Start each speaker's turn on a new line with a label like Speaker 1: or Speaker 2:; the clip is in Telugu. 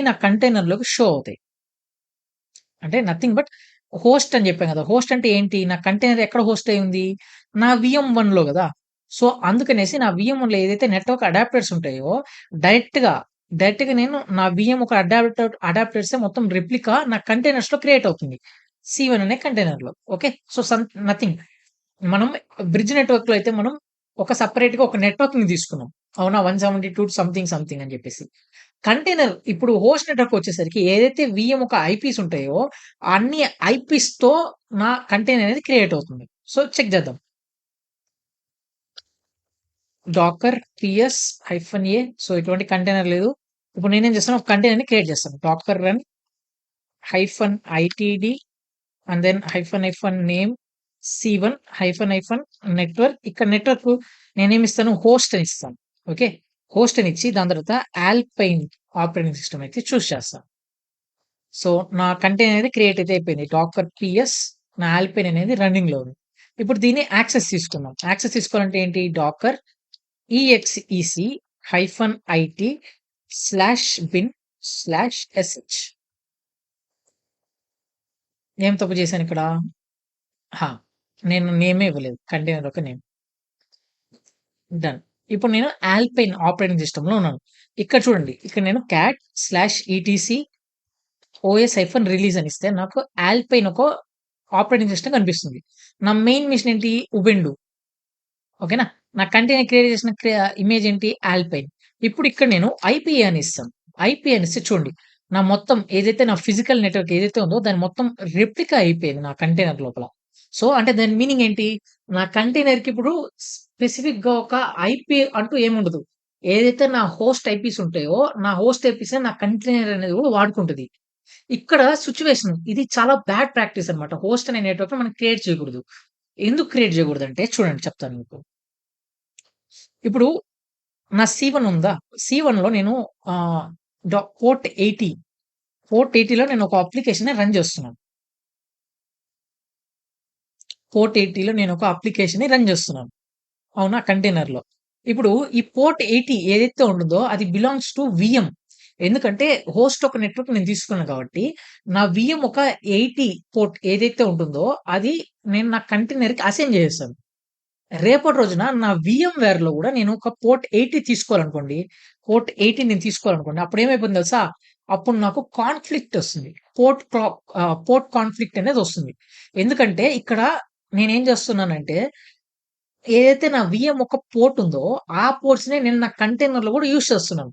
Speaker 1: నా కంటైనర్‌లోకి షో అవుతాయి. అంటే నథింగ్ బట్ హోస్ట్ అని చెప్పాను కదా! హోస్ట్ అంటే ఏంటి? నా కంటైనర్ ఎక్కడ హోస్ట్ అయ్యి ఉంది? నా VM1లో గదా! సో, అందుకనేసి నా VM1లో ఏదైతే నెట్వర్క్ అడాప్టర్స్ ఉంటాయో డైరెక్ట్‌గా, డైరెక్ట్‌గా నేను నా VM ఒక అడాప్టర్సే మొత్తం రెప్లికా నా కంటైనర్స్‌లో క్రియేట్ అవుతుంది. C1 అనే కంటైనర్‌లో. ఓకే. So, nothing. మనం బ్రిడ్జ్ నెట్వర్క్‌లో అయితే మనం ఒక సెపరేట్‌గా ఒక నెట్వర్క్‌ని తీసుకున్నాం. అవునా? 172 సంథింగ్ సంథింగ్ అని చెప్పేసి. కంటైనర్ ఇప్పుడు హోస్ట్ నెట్వర్క్ వచ్చేసరికి ఏదైతే VM ఒక ఐపీస్ ఉంటాయో, అన్ని ఐపీస్‌తో నా కంటైనర్ అనేది క్రియేట్ అవుతుంది. సో, చెక్ చేద్దాం. డాకర్ పిఎస్ -a సో, ఎటువంటి కంటైనర్ లేదు. ఇప్పుడు నేనేం చేస్తాను ఒక కంటైనర్‌ని క్రియేట్ చేస్తాను. Docker run -itd and then name C1 network ఇక్కడ నెట్వర్క్ నేనేమిస్తాను హోస్ట్ అని ఇస్తాను. ఓకే. హోస్ట్ అని ఇచ్చి దాని తర్వాత ఆల్పైన్ ఆపరేటింగ్ సిస్టమ్ అయితే చూస్ చేస్తాను. సో, నా కంటైనర్ అనేది క్రియేట్ అయితే అయిపోయింది. డాకర్ పిఎస్ నా ఆల్పైన్ అనేది రన్నింగ్‌లో ఉంది. ఇప్పుడు దీన్ని యాక్సెస్ తీసుకుందాం. యాక్సెస్ తీసుకోవాలంటే ఏంటి? డాకర్ exec -it /bin/sh ఏం తప్పు చేశానిక్కడ? ఆ! నేను నేమే ఇవ్వలేదు. కంటైనర్ ఒక నేమ్. డన్. ఇప్పుడు నేను ఆల్పైన్ ఆపరేటింగ్ సిస్టమ్‌లో ఉన్నాను. ఇక్కడ చూడండి. ఇక్కడ నేను cat/etc OS-రిలీజ్ అని ఇస్తే నాకు ఆల్పైన్ ఒక ఆపరేటింగ్ సిస్టమ్ కనిపిస్తుంది. నా మెయిన్ మెషిన్ ఏంటి? ఉబుంటు. ఓకేనా? నా కంటైనర్ క్రియేట్ చేసిన ఇమేజ్ ఏంటి? ఆల్పైన్. ఇప్పుడు ఇక్కడ నేను ఐపీ అని ఇస్తాను. ఐపీ అని ఇస్తే చూడండి. నా మొత్తం ఏదైతే నా ఫిజికల్ నెట్వర్క్ ఏదైతే ఉందో దాని మొత్తం రెప్లికా అయిపోయింది నా కంటైనర్ లోపల. సో, అంటే దాని మీనింగ్ ఏంటి? నా కంటైనర్‌కి ఇప్పుడు స్పెసిఫిక్‌గా ఒక ఐపీ అంటూ ఏముండదు. ఏదైతే నా హోస్ట్ ఐపీస్ ఉంటాయో, నా హోస్ట్ ఐపీసే నా కంటైనర్ అనేది కూడా వాడుకుంటది. ఇక్కడ సిట్యుయేషన్ ఇది చాలా బ్యాడ్ ప్రాక్టీస్ అన్నమాట. హోస్ట్ అనే నెట్వర్క్‌ని మనం క్రియేట్ చేయకూడదు. ఎందుకు క్రియేట్ చేయకూడదంటే చూడండి చెప్తాను మీకు. ఇప్పుడు నా C1 ఉందా? C1లో నేను ఆహ్, పోర్ట్ 80 పోర్ట్ 80లో నేను ఒక అప్లికేషన్‌ని రన్ చేస్తున్నాను. పోర్ట్ 80లో నేను ఒక అప్లికేషన్‌ని రన్ చేస్తున్నాను. అవునా? కంటైనర్‌లో. ఇప్పుడు ఈ పోర్ట్ 80 ఏదైతే ఉంటుందో అది బిలాంగ్స్ టు VM. ఎందుకంటే హోస్ట్ ఒక నెట్వర్క్ నేను తీసుకున్నాను కాబట్టి, నా VM ఒక 80 పోర్ట్ ఏదైతే ఉంటుందో అది నేను నా కంటైనర్‌కి అసైన్ చేసేసాను. రేపటి రోజున నా VMవేర్‌లో గూడా నేను ఒక పోర్ట్ 80 తీసుకోవాలనుకోండి. పోర్ట్ 80 నేను తీసుకోవాలనుకోండి. అప్పుడేమైపోతుందో తెలుసా? అప్పుడు నాకు కాన్‌ఫ్లిక్ట్ ఒస్తుంది. పోర్ట్ కాన్‌ఫ్లిక్ట్ అనేదొస్తుంది. ఎందుకంటే ఇక్కడ నేనేం చేస్తున్నానంటే, ఏదైతే నా VM ఒక పోర్ట్ ఉందో, ఆ పోర్ట్స్‌నే నేను నా కంటైనర్‌లో గూడా యూజ్ చేస్తున్నాను.